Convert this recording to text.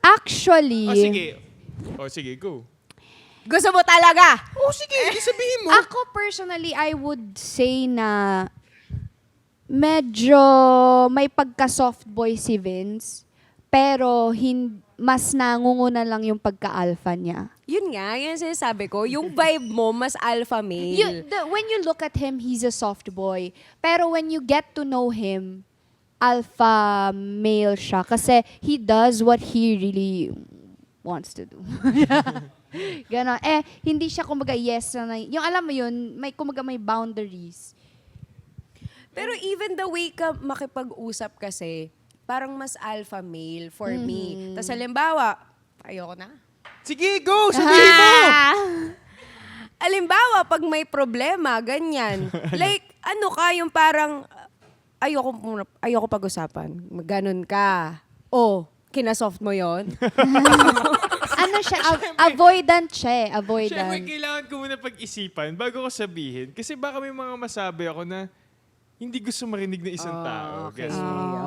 Actually, Sige, go. Gusto mo talaga? Sige, sabihin mo. ako personally, I would say na medyo may pagka-soft boy si Vince, pero mas nangunguna lang yung pagka-alpha niya. Yun nga, yun ang sinasabi ko. Yung vibe mo, mas alpha male. When you look at him, he's a soft boy. Pero when you get to know him, alpha male siya. Kasi he does what he really wants to do. Ganon. Hindi siya kumbaga yes na. Yung alam mo yun, kumbaga may boundaries. Pero even the way ka makipag-usap kasi, parang mas alpha male for me. Tapos halimbawa, ayoko na. Sige, go! Sabihin mo! Halimbawa, pag may problema, ganyan. Like, ano ka, yung parang, ayoko pag-usapan. Ganon ka. Kinasoft mo yon. Ano siya? Avoidant siya. Avoidant. Siyempre, kailangan ko muna pag-isipan bago ko sabihin. Kasi baka may mga masabi ako na hindi gusto marinig ng isang tao. Okay. Gets mo?